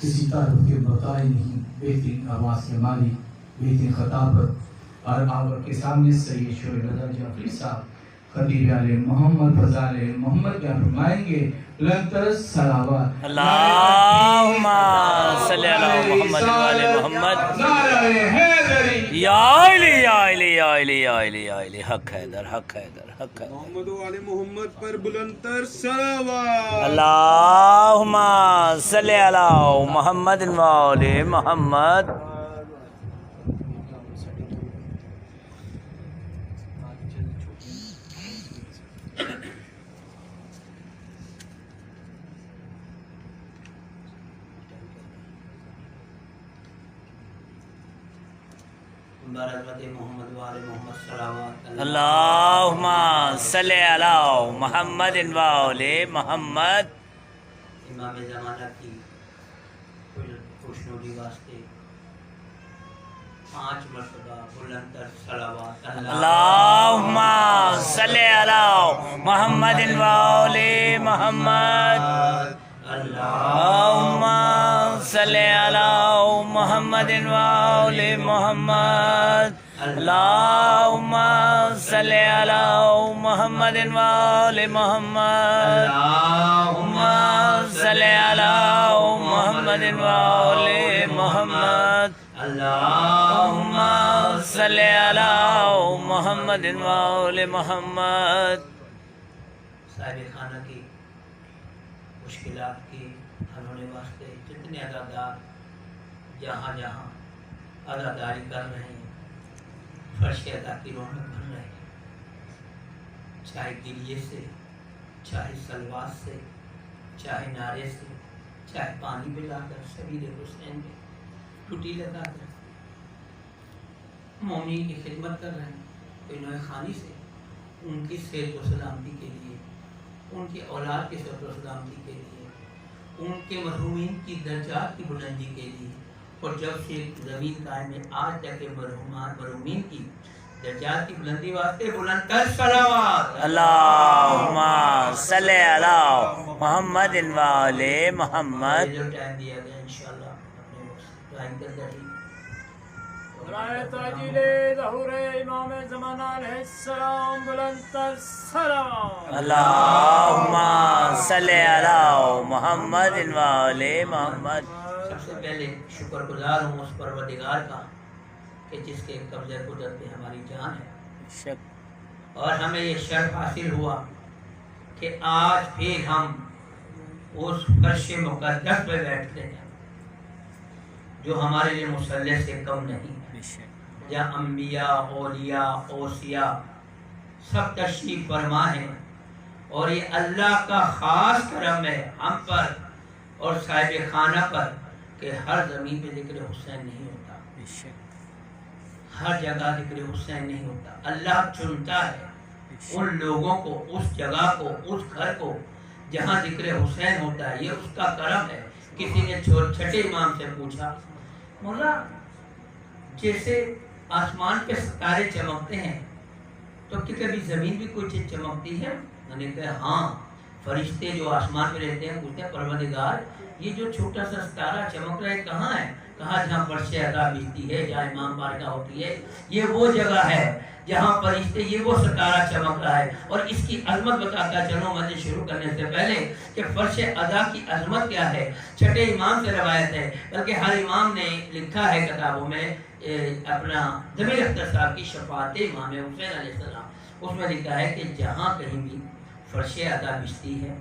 کسی تعارف کے بقائی نہیں، بہترین آواز کے مالک، بہترین خطابت اور آپ کے سامنے سید شعیب رضا جعفری صاحب خطیب علیہ محمد فضال محمد کیا فرمائیں گے؟ بلندتر صلوات اللہم صلی علی محمد وعلی محمد نعرہ حیدری یا علی یا علی یا علی یا علی یا علی حق حیدر حق حیدر حق حیدر محمد و آل محمد پر بلندتر صلوات اللہم صلی علی محمد وعلی محمد محمد وآل محمد صلوات اللہم صلی علی محمد وعلی محمد امام زمانہ کی خوشنودی واسطے 5 مرتبہ بلندتر صلوات اللہم صلی علی محمد وعلی محمد اللہم صلی علی محمد وعلی محمد اللہم صلی علی محمد وعلی محمد اللہم صلی علی محمد وعلی محمد اللہم صلی علی محمد وعلی محمد صاحب خانہ کی مشکلات کی حل ہونے واسطے جتنے ادادار جہاں جہاں اداداری کر رہے ہیں فرش ادا کی رونق بن رہے ہیں، چاہے گریے سے، چاہے سلوات سے، چاہے نعرے سے، چاہے پانی پلا کر شبیر حسین میں ٹوٹی لگا کر مومنین کی خدمت کر رہے ہیں، کوئی نوے خانی سے ان کی صحت و سلامتی کے لیے، ان کی اولاد کی صحت و سلامتی کے لیے، ان کے مرحومین کی درجات کی بلندی کے لیے، اور جب سے زمین قائم ہے آج تک کے مرحومین کی درجات کی بلندی واسطے بلندتر صلوات اللہم صلی علی محمد وعلی محمد جو ٹائم دیا گیا انشاءاللہ اپنے ٹائم کے اندر ہی برائے تعجیل ظہور امام زمانہ علیہ السلام بلندتر صلوات اللہم صلی علی محمد وعلی محمد سب سے پہلے شکر گزار ہوں اس پروردگار کا کہ جس کے قبضہ قدرت پہ ہماری جان ہے اور ہمیں یہ شرف حاصل ہوا کہ آج پھر ہم اس فرش مقدس پہ بیٹھتے ہیں جو ہمارے لیے مسلح سے کم نہیں ہے، جہاں انبیاء، اولیاء، اوصیاء سب تشریف فرما ہیں، اور یہ اللہ کا خاص کرم ہے ہم پر اور صاحب خانہ پر کہ ہر زمین پہ ذکر حسین نہیں ہوتا، ہر جگہ ذکر حسین نہیں ہوتا۔ اللہ چنتا ہے ان لوگوں کو، اس جگہ کو، اس گھر کو جہاں ذکر حسین ہوتا ہے، یہ اس کا کرم ہے۔ کسی نے چھٹے امام سے پوچھا، مولا جیسے آسمان پہ ستارے چمکتے ہیں تو کہ کبھی زمین بھی کوئی چیز چمکتی ہے؟ میں نے کہا ہاں، فرشتے جو آسمان پہ رہتے ہیں پوچھتے ہیں پروردگار یہ جو چھوٹا سا ستارہ چمک رہا ہے کہاں ہے؟ کہا جہاں فرش ادا بیچتی ہے، جہاں امام بارگاہ ہوتی ہے، یہ وہ جگہ ہے جہاں فرشتے، یہ وہ ستارہ چمک رہا ہے۔ اور اس کی عظمت بتاتا چلوں مجھے شروع کرنے سے پہلے کہ فرش ادا کی عظمت کیا ہے، چھٹے امام سے روایت ہے، بلکہ ہر امام نے لکھا ہے کتابوں میں، اپنا ضمیر اختر صاحب کی شفاعت امام حسین علیہ السلام، اس میں لکھا ہے کہ جہاں کہیں بھی فرش ادا بچتی ہے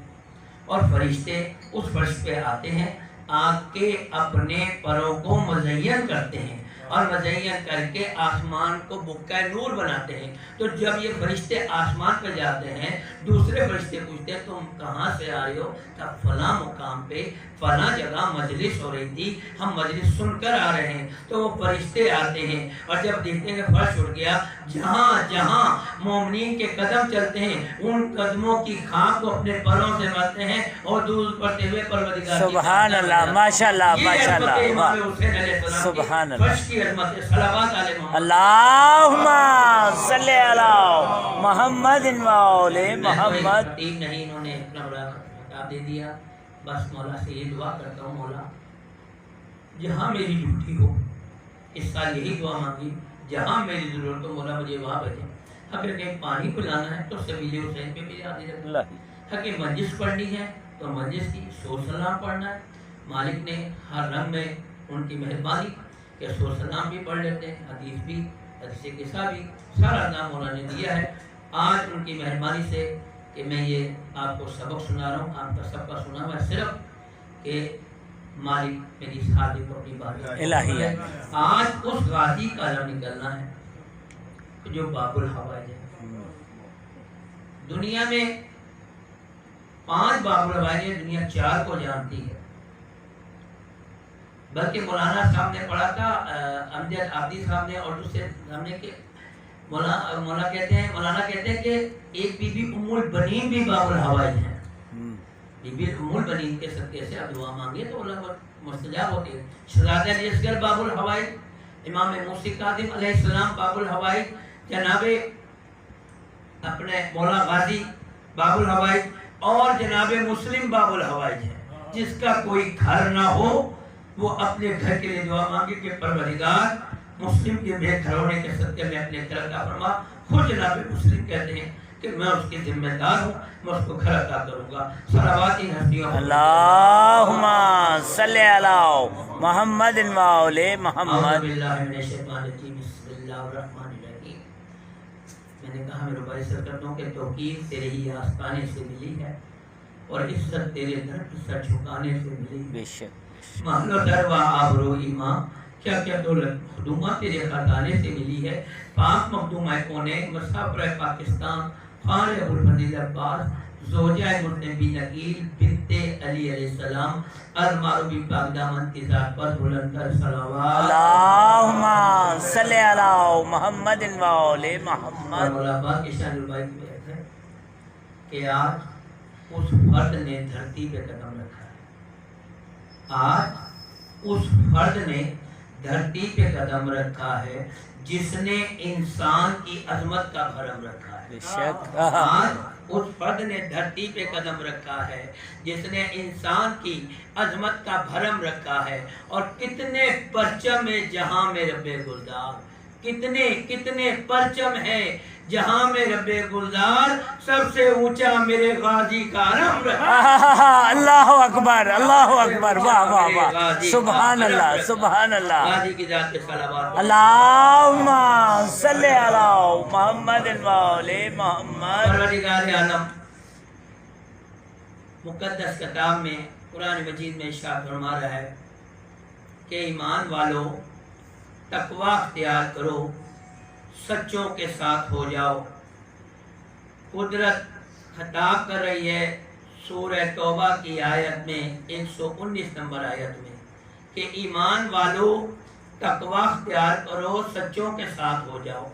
اور فرشتے اس فرش پہ آتے ہیں، آ کے اپنے پروں کو مزین کرتے ہیں اور مزین کر کے آسمان کو بکہ نور بناتے ہیں، تو جب یہ فرشتے آسمان پہ جاتے ہیں دوسرے فرشتے پوچھتے ہیں تم کہاں سے آ رہے ہو؟ تب فلاں مقام پہ فلاں جگہ مجلس ہو رہی تھی، ہم مجلس سن کر آ رہے ہیں۔ تو وہ فرشتے آتے ہیں اور جب دیکھتے ہیں کہ فرش اٹھ گیا، جہاں جہاں مومنین کے قدم چلتے ہیں ان قدموں کی خاک کو اپنے پروں سے ملتے ہیں اور دودھ پڑتے ہوئے پروردگار کی سبحان اللہ، ماشاء اللہ، ماشاء اللہ، سبحان سبحان اللہ۔ فرش کی عظمت ہے، صلوات علی محمد۔ اللہم صلی علی محمد وعلی محمد۔ خطیب نہیں، انہوں نے اپنا بڑا خطاب دے دیا، بس مولا سے یہ دعا کرتا ہوں مولا جہاں میری ڈیوٹی ہو. اس سال یہی دعا مانگی جہاں میری ضرورت ہو مولا مجھے وہاں بھیجے. اگر کہیں پانی پلانا ہے تو سبیل حسین پہ میری حاضری رکھنا ہے. اگر منجس پڑھنی ہے تو منجس کی سو سلام پڑھنا ہے. مالک نے ہر رنگ میں ان کی مہربانی کہ سو سلام بھی پڑھ لیتے ہیں, حدیث بھی, حدیث قصہ بھی, سارا نام انہوں نے دیا ہے. آج ان کی مہربانی سے کہ میں یہ آپ کو سبق سنا رہا ہوں, آپ کا سب کا سنا ہوا صرف کہ مالک میری شادی کو اپنی بات الہی ہے. آج اس غازی کا علم نکلنا ہے جو باب الحوائج ہے. دنیا میں 5 باب الحوائج ہیں, دنیا 4 کو جانتی ہے. بلکہ مولانا صاحب نے پڑھا تھا, امجد عابدی صاحب نے اور دوسرے سامنے کے مولانا کہتے ہیں کہ ایک بی بی ام البنین بھی باب الحوائج ہیں. بی بی ام البنین کے صدقے سے اب دعا مانگے تو اللہ کو مستجاب ہوتی ہے. شہزادہ علی اصغر باب الحوائج, امام موسی کاظم علیہ السلام باب الحوائج, جناب اپنے مولا غازی باب الحوائج, اور جناب مسلم باب الحوائج ہے. جس کا کوئی گھر نہ ہو وہ اپنے گھر کے لیے دعا مانگے کہ پروردگار مسلم کے بے گھر ہونے کے صدقے میں اپنے گھر عطا فرما. خود جناب مسلم کہتے ہیں کہ میں اس کی ذمہ دار ہوں, میں اس کو گھر عطا کروں گا. صلوات ہستیوں اللہم صلی علی محمد و آل محمد. اعوذ باللہ من الشیطان الرجیم, بسم اللہ الرحمن الرحیم. میں نے کہا میرے بھائی سرکتوں کے توقیر تیرے ہی آستانے سے ملی ہے اور عزت تیرے در کی سر جھکانے سے ملی ہے. بے شک محلو در و آبرو ایمان, کیا کیا دولت خدومہ تیرے خزانے سے ملی ہے. پاک مخدومہ کونے مسافر پاکستان خان ابوالفضل عباس زوجہ مطلبی نقیل بنت علی علیہ السلام المعروفی پاک دامن کی ذات پر بلندر صلوات. اللہم صلی علی محمد و آل محمد. مولا پاک کی شان البائی کی بات ہے کہ آج اس فرد نے دھرتی پہ قدم رکھا ہے. آج اس فرد نے دھرتی پہ قدم رکھا ہے جس نے انسان کی عظمت کا بھرم رکھا ہے. بے شک آج اس فرد نے دھرتی پہ قدم رکھا ہے جس نے انسان کی عظمت کا بھرم رکھا ہے. اور کتنے پرچم ہے جہاں میں رب گلزار, کتنے پرچم ہے جہاں میں رب گلزار, سب سے اونچا میرے غازی کا علم رہا. اللہ اکبر, اللہ اکبر, واہ واہ واہ, سبحان اللہ, سبحان اللہ. غازی کی ذات پہ صلوات. اللہم صلی علی محمد و آل محمد. پروردگار عالم مقدس کتاب میں قرآن مجید میں ارشاد فرما رہا ہے کہ ایمان والو تقوی اختیار کرو, سچوں کے ساتھ ہو جاؤ. قدرت خطاب کر رہی ہے سورہ توبہ کی آیت میں 119 نمبر آیت میں کہ ایمان والو تقوی اختیار کرو, سچوں کے ساتھ ہو جاؤ.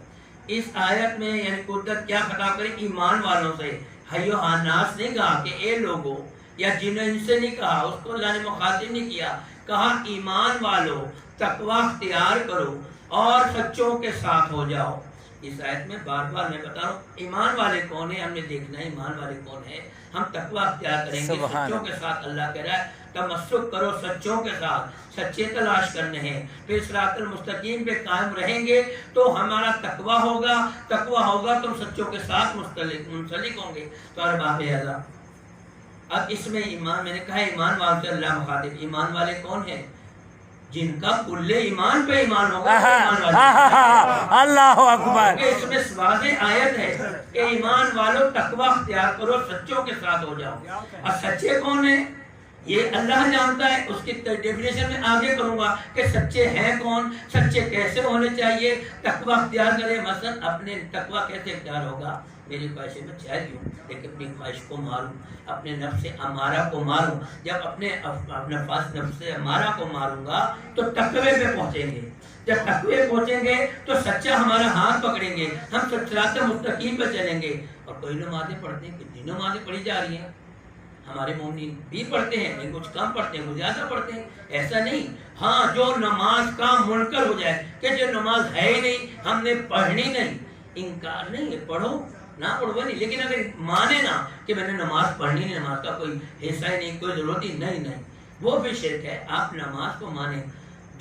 اس آیت میں یعنی قدرت کیا خطاب کرے, ایمان والوں سے. حیو الناس نہیں کہا کہ اے لوگوں یا جنوں, ان سے نہیں کہا, اس کو اللہ نے مخاطب نہیں کیا. کہا ایمان والو تقوی اختیار کرو اور سچوں کے ساتھ ہو جاؤ. اس آیت میں بار بار میں بتا رہا ہوں ایمان والے کون ہیں, ہم نے دیکھنا ہے ایمان والے کون ہیں. ہم تقوی اختیار کریں گے سچوں کے ساتھ. اللہ کہہ رہا ہے تمسک کرو سچوں کے ساتھ, سچے تلاش کرنے ہیں. پھر صراط المستقیم پہ قائم رہیں گے تو ہمارا تقوی ہوگا, تقوی ہوگا تو سچوں کے ساتھ منسلک ہوں گے. تو ارباب اعلیٰ اب اس میں ایمان, میں نے کہا ایمان والوں سے اللہ مخاطب. ایمان والے کون ہیں؟ جن کا کل ایمان پہ ایمان ہوگا. اللہ اکبر. اس میں واضح آیت ہے کہ ایمان والوں تقوی اختیار کرو, سچوں کے ساتھ ہو جاؤ. اور سچے کون ہیں یہ اللہ جانتا ہے. اس کی ڈیفینیشن میں آگے کروں گا کہ سچے ہیں کون, سچے کیسے ہونے چاہیے, تقوی اختیار کرے. مثلا اپنے تقوی کیسے اختیار ہوگا, میری خواہش میں چاہے دوں لیکن اپنی خواہش کو ماروں, اپنے نفس امارہ کو ماروں. جب اپنے نفس امارہ کو ماروں گا تو تقوی پہ پہنچیں گے. جب تقوی پہنچیں گے تو سچا ہمارا ہاتھ پکڑیں گے, ہم صراط مستقیم پہ چلیں گے. اور کوئی نمازیں پڑھتے ہیں, کتنی نمازیں پڑھی جا رہی ہیں. ہمارے مومنین بھی پڑھتے ہیں لیکن کچھ کم پڑھتے ہیں, کچھ زیادہ پڑھتے ہیں. ایسا نہیں. ہاں جو نماز کا منکر ہو جائے کہ جو نماز ہے ہی نہیں, ہم نے پڑھنی نہیں, انکار نہیں ہے, پڑھو نہ پڑھو نہیں, لیکن اگر مانے نا کہ میں نے نماز پڑھنی نہیں, نماز کا کوئی حصہ ہی نہیں, کوئی ضرورت ہی نہیں, وہ بھی شرک ہے. آپ نماز کو مانیں.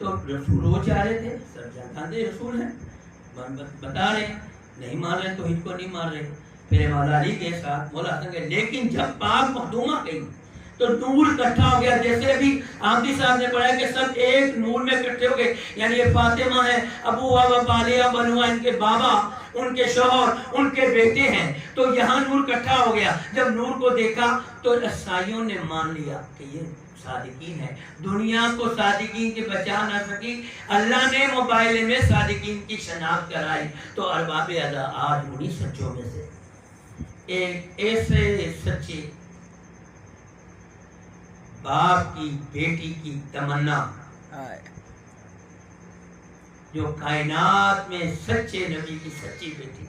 تو رسول روز جا رہے تھے، سب جانتے رسول ہیں، بتا رہے ہیں، نہیں مان رہے تو ان کو نہیں مان رہے. پھر مولا علی کے ساتھ مولا حسن گئے، لیکن جب پاک مخدومہ گئی تو نور اکٹھا ہو گیا. جیسے ابھی آمدی صاحب نے پڑھا کہ سب ایک نور میں اکٹھے ہو گئے، یعنی یہ فاطمہ ہے، ابو و بالیہ بنوا ان کے بابا، ان کے شوہر، ان کے بیٹے ہیں. تو یہاں نور اکٹھا ہو گیا. جب نور کو دیکھا تو عیسائیوں نے مان لیا کہ یہ صادقین ہے. دنیا کو صادقین کے بچا نہ سکی، اللہ نے موبائل میں صادقین کی شناخت کرائی. تو ارباب ادا آج انہی سچوں میں سے ایک ایسے سچے باپ کی بیٹی کی تمنا جو کائنات میں سچے نبی کی سچی بیٹی،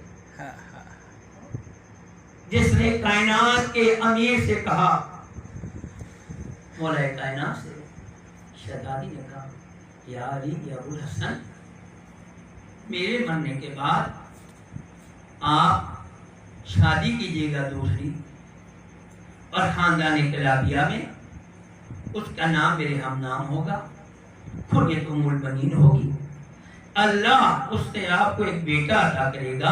جس نے کائنات کے امیر سے کہا، مولا کائنات سے شہزادی نے کہا، یا علی یا ابو الحسن، میرے مرنے کے بعد آپ شادی کیجیے گا دوسری، اور خاندان کلابیہ میں اس کا نام میرے ہم نام ہوگا، کنیت ام البنین ہوگی. اللہ اس سے آپ کو ایک بیٹا عطا کرے گا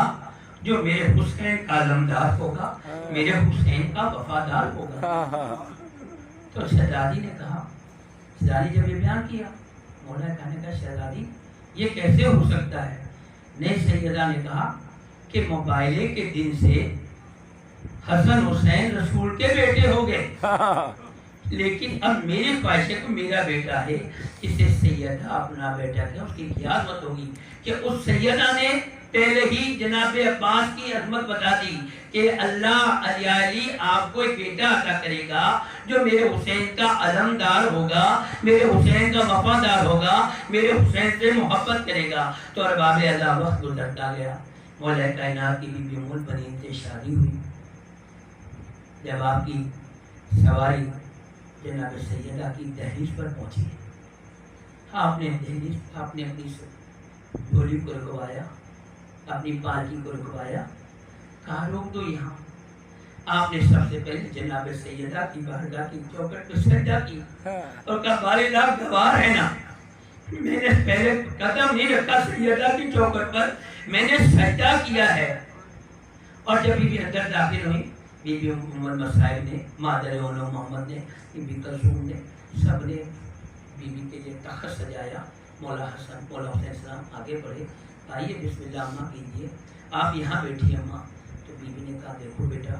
جو میرے حسین کا علمدار ہوگا، میرے حسین کا وفادار ہوگا. تو شہزادی نے کہا، شہزادی جب یہ بیان کیا، مولا کہنے کا شہزادی یہ کیسے ہو سکتا ہے؟ نہیں، سیدہ نے کہا کہ موبائلے کے دن سے حسن حسین رسول کے بیٹے ہو گئے، لیکن اب میری خواہش ہے کہ میرا بیٹا ہے، اسے سیدہ اپنا بیٹا ہے. اس کی کیا عظمت ہوگی کہ اس سیدہ نے پہلے ہی جناب عباس کی عظمت بتا دی کہ اللہ علی آپ کو ایک بیٹا عطا کرے گا جو میرے حسین کا علمدار ہوگا، میرے حسین کا وفادار ہوگا، میرے حسین سے محبت کرے گا. تو ارباب ادا وقت گزرتا گیا. مولا کائنات کی بی بی ام البنین سے شادی ہوئی. جب آپ کی سواری جناب سیدہ کی دہلیز پر پہنچی، آپ نے اپنی ڈولی کو رکوایا، اپنی پالکی کو رکوایا، کہا روک دو یہاں. آپ نے سب سے پہلے جناب سیدہ کی بارگاہ کی چوکٹ پہ سجدہ کی اور کہا بارے لاکھ گوار ہے نا، میں نے پہلے قدم نہیں رکھا سیدہ کی چوکٹ پر، میں نے سجدہ کیا ہے. اور جب بی بی اندر داخل ہوئی، بی بی عمر مسائب نے، مادر علوم محمد نے، بی بی کلثوم نے، سب نے بی بی کے لیے تخت سجایا. مولا حسن، مولا حسین السلام آگے بڑھے، آئیے بسم اللہ اماں کیجیے، آپ یہاں بیٹھی اماں. تو بی بی نے کہا دیکھو بیٹا،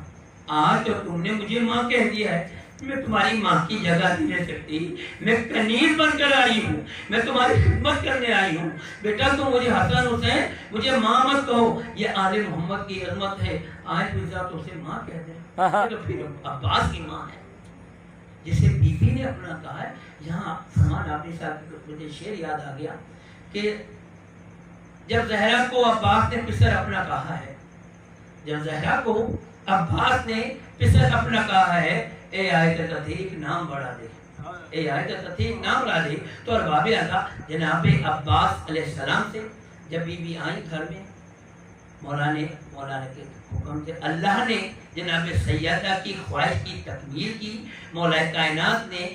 آج تو تم نے مجھے ماں کہہ دیا ہے، میں تمہاری ماں کی جگہ نہیں لے سکتی، میں کنیز بن کر آئی ہوں، میں تمہاری خدمت کرنے آئی ہوں. بیٹا تم مجھے حسن حسین، مجھے ماں مت کہو، یہ آل محمد کی عظمت ہے. آج مرزا تو اسے ماں کہہ دیں تو پھر عباس کی ماں ہے جسے بی بی نے اپنا کہا ہے. یہاں فرمان آپ نے صاحب مجھے شعر یاد آ گیا کہ جب زہرا کو عباس نے پسر اپنا کہا ہے، جب زہرا کو عباس نے پسر اپنا کہا ہے، اے آیت تطہیق نام بڑھا دے، اے آیت تطہیق نام بڑھا دے. تو ارباب ادا جناب عباس علیہ السلام سے جب بی بی آئی گھر میں، مولانا کے حکم سے اللہ نے جناب سیدہ کی خواہش کی تکمیل کی. مولا کائنات نے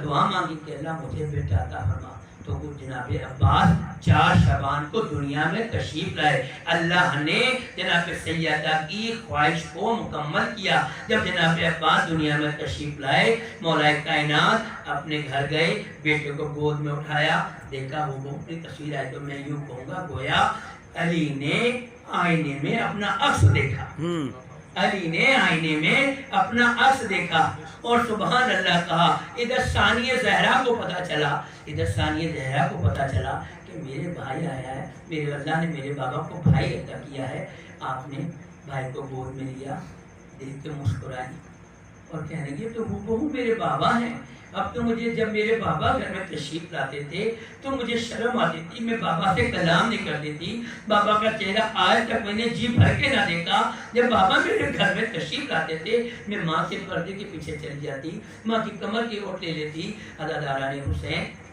دعا مانگی کہ اللہ مجھے بیٹا عطا فرما. تو وہ جناب عباس 4 شعبان کو دنیا میں تشریف لائے. اللہ نے جناب سیدہ کی خواہش کو مکمل کیا. جب جناب عباس دنیا میں تشریف لائے، مولا کائنات اپنے گھر گئے، بیٹے کو گود میں اٹھایا، دیکھا وہ اپنی تصویر آئی تو میں یوں کہوں گا گویا علی نے آئینے میں اپنا عکس دیکھا، علی نے آئینے میں اپنا عکس دیکھا اور سبحان اللہ کہا. ادھر ثانیہ زہرا کو پتا چلا، ادھر ثانیہ زہرا کو پتا چلا کہ میرے بھائی آیا ہے، میرے اللہ نے میرے بابا کو بھائی عطا کیا ہے. آپ نے بھائی کو گود میں لیا، دیکھ کے مسکرائی اور کہنے لگے تو ہو میرے بابا ہیں. اب تو مجھے جب میرے بابا گھر میں تشریف لاتے تھے تو مجھے شرم آتی تھی، میں بابا سے کلام نہیں کرتی تھی، بابا کا چہرہ آج تک میں نے جی بھر کے نہ دیکھا. جب بابا میرے گھر میں تشریف لاتے تھے میں ماں کے پردے کے پیچھے چلی جاتی، ماں کی کمر کی اوٹ لے لیتی. عزاداران حسین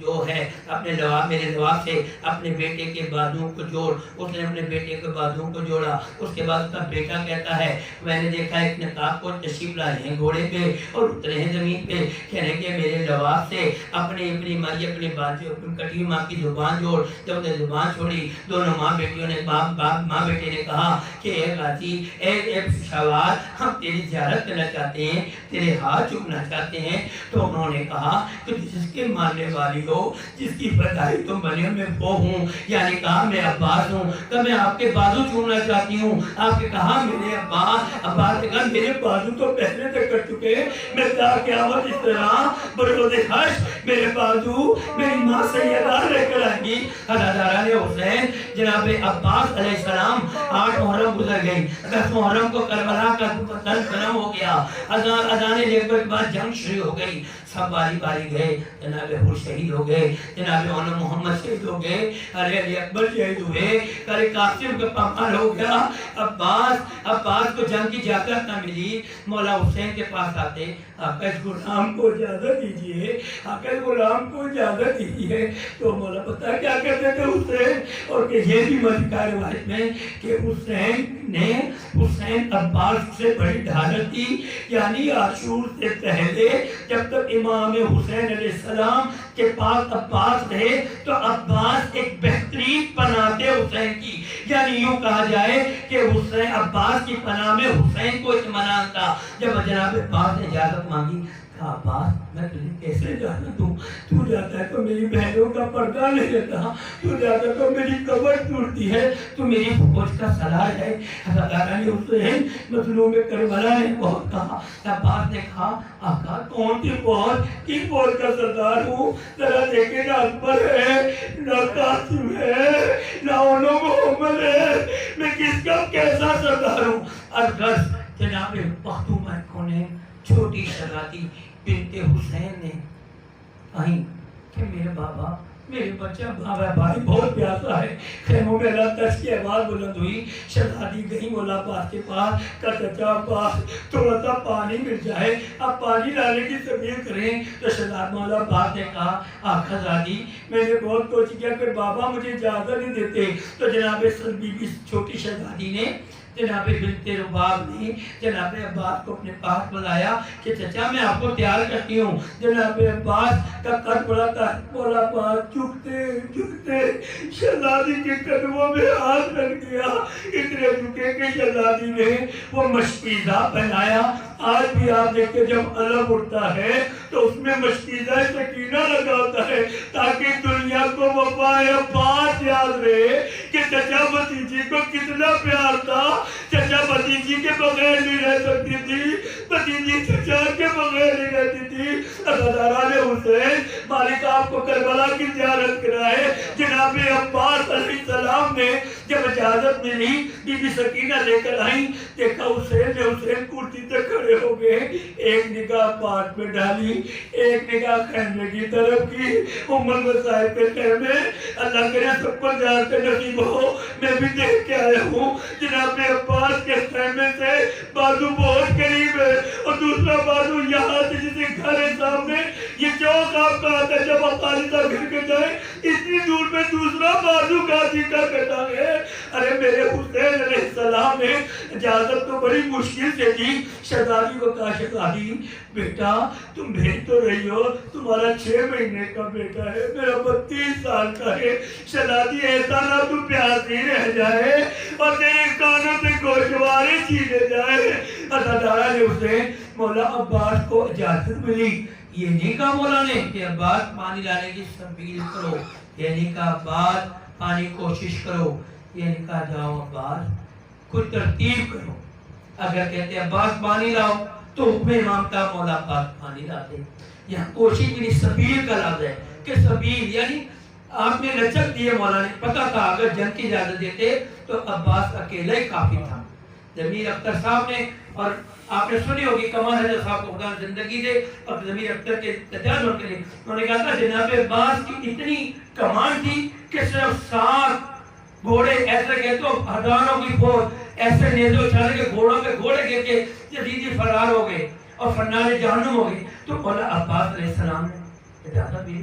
جو ہے اپنے لواب میرے لواب سے اپنے بیٹے کے بازو کو جوڑ. اس نے اپنے بیٹے کے بازو کو جوڑا. اس کے بعد اس کا بیٹا کہتا ہے میں نے دیکھا ایک نقاب کو تشریف لائے ہیں گھوڑے پہ اور اترے ہیں زمین پہ, کہنے کہ میرے لواب سے اپنی بازو اپنی کٹی ماں کی زبان جوڑ. جب نے زبان چھوڑی دونوں ماں بیٹیوں نے ماں بیٹے نے کہا کہ اے غازی اے شوار ہم تیری زیارت کرنا چاہتے ہیں, تیرے ہاتھ چومنا چاہتے ہیں. تو انہوں نے کہا کہ جس کے ماننے والی ہو جس کی بدائی تم بنے میں وہ ہوں, یعنی کہا میں عباس ہوں, کہ میں آپ کے بازو چومنا چاہتی ہوں. آپ نے کہا میرے عباس نے کہا میرے بازو تو پہلے تک کر چکے, میں کہا قیامت اس طرح بروز حشر میرے بازو میری ماں سیدہ لے کر آئیں گی. حضرت حسین جناب عباس علیہ السلام 8 محرم گزر گئی. 10 محرم کو کربلا کا جنم ہو گیا. اذان اکبر کے بعد جنگ شروع ہو گئی. سب باری باری گئے. جناب حسین شہید ہو گئے, جناب محمد شہید ہو گئے, ارے علی اکبر شہید ہوئے, ارے قاسم کا پامال ہو گیا. عباس کو جنگ کی اجازت نہ ملی. مولا حسین کے پاس آتے, آقا اس غلام کو اجازت دیجیے, آقا اس غلام کو اجازت دیجیے. تو مولا پتہ کیا کہتے تھے حسین, اور کہ یہ بھی مذکر روایت میں کہ حسین عباس سے بڑی ڈھالت تھی. یعنی عاشور سے پہلے جب تک امام حسین علیہ السلام کے پاس عباس رہے تو عباس ایک بہترین پناہ تھے حسین کی. یعنی یوں کہا جائے کہ حسین عباس کی پناہ میں حسین کو اطمینان تھا. جب جناب عباس نے اجازت مانگی کہا عباس میں تجھے کیسے اجازت دوں, تو جاتا ہے تو میری بہنوں کا پردہ نہیں لیتا, تو جاتا ہے تو میری قبر ٹوٹتی ہے, تو میری فوج کا سالار ہے. حضرت حسین مظلوم کربلا نے بہت کہا. عباس نے کہا آقا کون سی فوج, کس فوج کا سردار ہوں, ذرا دیکھیں نہ اکبر ہے نہ قاسم ہے نہ محمد ہے, میں کس کا کیسا سردار ہوں. الغرض جناب مختومہ کو نے چھوٹی شہزادی بنت حسین نے کہیں کہ میرے بابا میرے بچہ بابا بھائی بہت پیاسا ہے. خیموں میں اللہ تش کی آواز بلند ہوئی. شہزادی گئی مولا عباس کے پاس, کا چچا عباس تھوڑا سا پانی مل جائے, اب پانی لانے کی تبدیل کریں. تو شہزاد مولا عباس نے کہا آقا زادی میں نے بہت کوشش کیا کہ بابا مجھے اجازت نہیں دیتے. تو جناب بی بی چھوٹی شہزادی نے جناب بنت رباب نے جناب عباس کو اپنے پاس بلایا کہ چچا میں آپ کو تیار کرتی ہوں. جناب عباس کا قد بڑا تھا. مولا عباس جھکتے شہزادی کے قدموں میں ہاتھ رکھ دیا. اتنے جھکے کہ شہزادی نے وہ مشکیزہ پہنایا. آج بھی آپ دیکھتے جب علم اڑتا ہے تو اس میں مشکیزہ سکینہ لگا ہوتا ہے تاکہ دنیا کو وفا عباس یاد رہے کہ چچا بھتیجی کو کتنا پیار تھا. چچا بھتیجی کے بغیر نہیں رہ سکتی تھی, بھتیجی چچا کے بغیر نہیں رہتی تھی. حضرت حسین مالک آپ کو کربلا کی زیارت کرائے. جناب عباس علیہ السلام نے جب اجازت ملی بی بی سکینہ لے کر آئیں, دیکھا حسین کرسی سے کھڑے ہو گئے. ایک نگاہ پاٹ میں ڈالی, ایک نگاہ خیمے کی طرف کی. ام المصائب کے خیمے اللہ کرے سب کو زیارت نصیب ہو. میں بھی دیکھ کے آیا ہوں جناب عباس کے خیمے سے بازو بہت قریب ہے اور دوسرا بازو یہاں سے جسے گھر ہے سامنے. یہ چوک آپ کا آتا ہے جب آپ خالدہ گھر کے جائیں اتنی دور میں دوسرا بازو غازی کا کٹا ہے. ارے میرے حسین علیہ السلام نے اجازت تو بڑی مشکل سے دی. شہزادی کو کہا شہزادی بیٹا تم بھیج تو رہی ہو, تمہارا 6 مہینے کا بیٹا ہے, میرا 32 سال کا ہے. شہزادی ایسا نہ تو پیاسی رہ جائے اور تیرے کانوں سے گوشوارے چھینے جائے. حضرت حسین مولا عباس کو اجازت ملی. یہ نہیں کہا مولا نے کہ عباس پانی لانے کی سبیل کرو, یہ نہیں کہا عباس پانی کوشش کرو, یہ نہیں کہا جاؤ عباس کچھ ترتیب کرو. اگر کہتے عباس پانی لاؤ تو حکم امام کا مولا عباس پانی لاتے. یہاں کوشش بھی نہیں, سبیل کا لفظ ہے کہ سبیل یعنی آپ نے لچک دیے. مولا نے پتا تھا اگر جنگ کی اجازت دیتے تو عباس اکیلا ہی کافی تھا. ضمیر اختر صاحب نے, اور آپ نے سنی ہوگی کمال حیدر صاحب کو خدا زندگی دے, اور ضمیر اختر کے تجاز ہونے کے لیے انہوں نے کہا تھا جناب عباس کی اتنی کمان تھی کہ صرف 7 گھوڑے ایسے کہتے ہو ہزاروں کی فوج ایسے نیزے اچھالے کے گھوڑوں پہ گھوڑے گر کے جدیدی فرار ہو گئے اور فنان جہنم ہو گئے. تو مولا عباس علیہ السلام نے اجازت دی.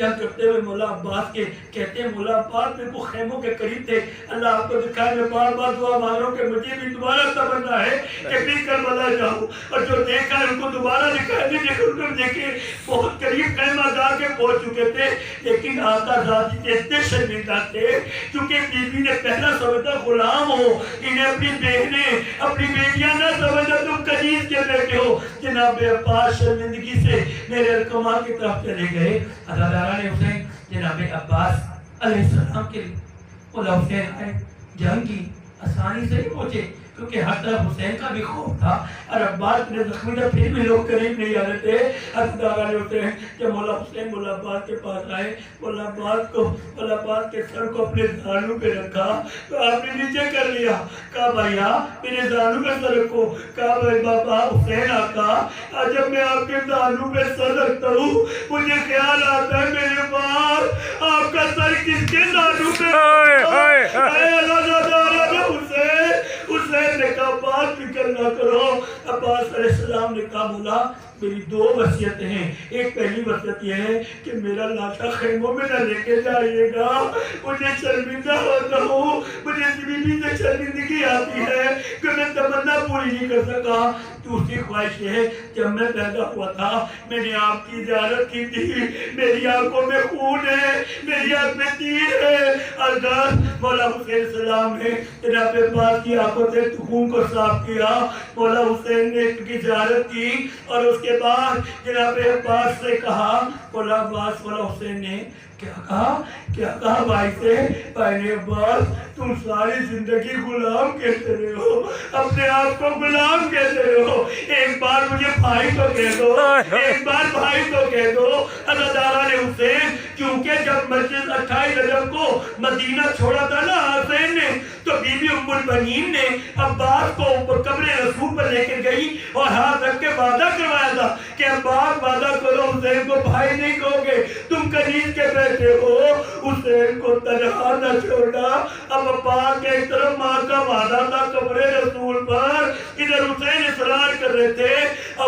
جنگ کرتے ہوئے مولا عباس کے کہتے ہیں مولا عباس میرے کو خیموں کے قریب تھے، اللہ آپ کو دکھائے، میں بار بار دعا مانگ رہا ہوں کہ مجھے بھی دوبارہ تمنا ہے کہ پھر کربلا جاؤں، اور جو دیکھا ہے ان کو دوبارہ دکھائے بھی دیکھے بہت قریب خیمہ جا کے پہنچ چکے تھے، لیکن آقا ذاتی کے اتنے شرمندہ تھے کیونکہ بی بی نے پہلا سمجھا غلام ہو، انہیں اپنی بہنیں اپنی بیٹیاں نہ سمجھا تم کنیز کے بیٹے ہو۔ جناب عباس شرمندگی سے میرے ارکما کی طرف چلے گئے، عزادارہ نے حسین جناب عباس علیہ السلام کے لیے مولا حسین آئے، جنگ کی آسانی سے نہیں پہنچے کیونکہ ہر طرف حسین کا بھی خوف تھا، اور عباس نے زخمی تھا پھر بھی لوگ قریب نہیں آ رہے تھے۔ عزادارہ نے ہوتے ہیں جب مولا حسین مولا عباس کے پاس آئے، مولا عباس کے سر کو اپنے زانوں پہ رکھا تو آپ نے نیچے کر لیا، کہا بھائیا میرے زانوں پہ سر رکھو، کہا بھائی بابا حسین آقا جب میں آپ کے زانوں پہ سر رکھتا ہوں مجھے خیال آتا ہے میرے باپ آپ کا سر کس کے زانوں پہ حسین نے کہا بات فکر نہ کرو۔ عباس علیہ السلام نے کہا مولا میری دو وصیتیں ہیں، ایک پہلی وصیت یہ ہے کہ میرا لاٹھا خیموں میں نہ لے کے جائیے گا، مجھے شرمندہ ہوتا ہوں، مجھے بیوی سے شرمندگی آتی ہے کہ میں تمنا پوری نہیں کر سکا۔ دوسری خواہش یہ ہے جب میں پیدا ہوا تھا میں نے آپ کی زیارت کی تھی، میری آنکھوں میں خون ہے، میری آنکھ میں تیر ہے، اور مولا حسین السلام نے جناب عباس کی آنکھوں سے خون کو صاف کیا، مولا حسین نے ان کی زیارت کی، اور اس کے بعد جناب عباس سے کہا مولا عباس مولا حسین نے کیا کہا بھائی سے، بھائی نے عباس تم ساری زندگی غلام کہتے رہے ہو، اپنے آپ کو غلام کہتے رہے ہو، ایک بار مجھے بھائی تو کہہ دو، ایک بار بھائی تو کہہ دو۔ عزادارہ نے حسین کیونکہ جب مسجد 28 رجب کو مدینہ چھوڑا تھا نا حسین نے تو بی بی ام البنین نے عباس کو قبر رسول پر لے کے گئی اور ہاتھ رکھ کے وعدہ کروایا تھا کہ عباس وعدہ کرو حسین کو بھائی نہیں کہو گے، تم کنیز کے بیٹے ہو، حسین کو تنہا نہ چھوڑنا۔ اب عباس کے ایک طرف ماں کا وعدہ تھا قبر رسول پر، ادھر حسین اصرار کر رہے تھے،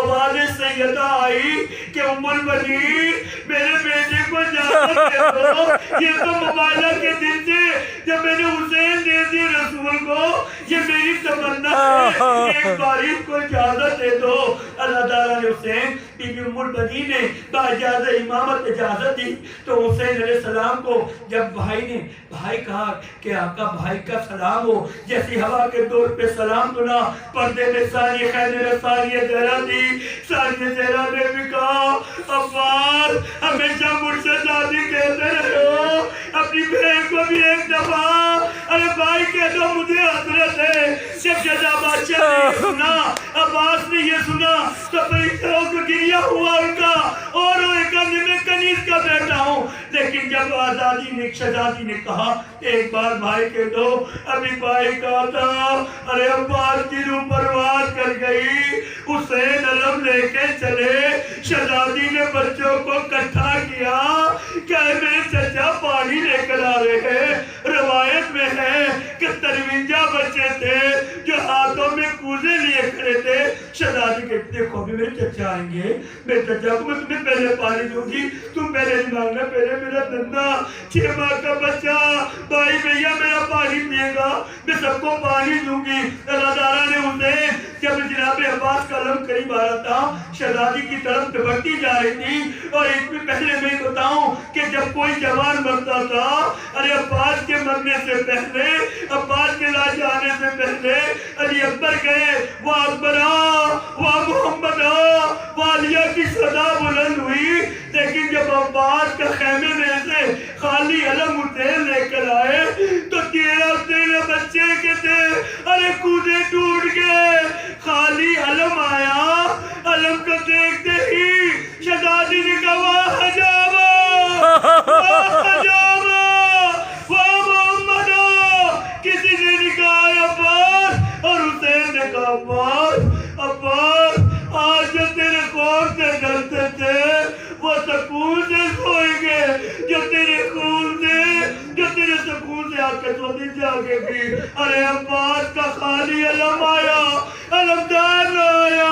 آواز سیدہ آئی کہ ام البنین میرے بیٹے کو اجازت دے دو، یہ تو مبالغہ کے دن سے جب میں نے حسین دے دی رسول کو، یہ میری تمنا ہے، ایک بار اس کو اجازت دے دو۔ عزادارہ نے حسین بی بی ام البنین نے باجازت امامت اجازت دی تو حسین علیہ السلام کو جب بھائی کہا کہ آقا بھائی کا سلام ہو، جیسی ہوا کے دور پہ سلام سنا، پردے میں ساری خیدر ساری زہرا دی، ساری زہرا نے بھی کہا عباس ہمیشہ مجھ سے دادی کہتے رہے ہو، اپنی بہن کو بھی ایک دفعہ ارے بھائی کہہ دو مجھے حضرت ہے۔ جب جزا بادشاہ نے یہ سنا، عباس نے یہ سنا تو فرشتوں کو گریہ ہوا ان کا، اور وہ کہنے میں کنیز کا بیٹا ہوں، لیکن جب شہزادی نے کہا ایک بار بھائی کہہ دو، ابھی بھائی کہا تھا، ارے عباس کی روح پرواز کر گئی، حسین علم لے کے چلے، شہزادی نے بچوں کو اکٹھا کیا کہ میرے چچا پانی لے کر آ رہے ہیں۔ روایت میں ہے کہ 53 بچے تھے جو ہاتھوں میں کوزے لیے کھڑے تھے، شہزادی کہتے دیکھو ابھی میرے چچا آئیں گے، میرے چچا کو میں تمہیں پہلے پانی دوں گی، تم پہلے نہیں مانگنا، پہلے میرا دندا 6 ماہ کا بچہ بھائی بھیا میرا پانی پیے گا، میں سب کو پانی دوں گی۔ عزادارہ نے حسین جب جناب عباس کا علم قریب آ رہا تھا، شہزادی کی طرف بڑھتی جا رہی تھی، اور اس میں پہلے میں بتاؤں کہ جب کوئی جوان مرتا تھا، ارے عباس کے مرنے سے پہلے، عباس کے لا جانے سے پہلے علی اکبر گئے، وہ اکبرہ وہ محمدہ والیہ کی صدا بلند ہوئی، لیکن جب عباس کا خیمے میں سے خالی علم اٹھے لے کر آئے تو 13 بچے کے تھے، ارے کودے ٹوٹ گئے، خالی علم آیا، علم کو دیکھتے ہی شہزادی نے کہا واہ حجابہ واہ حجابہ واہ محمدہ، کسی نے نکاح عباس، اور حسین نے کہا عباس آج جو تیرے خوف سے ڈرتے تھے وہ سکون سے سوئیں گے، جو تیرے خون سے جو تیرے سکون سے آ کے سوتی جاگے گی۔ ارے عباس کا خالی علم آیا، علمدار نہ آیا۔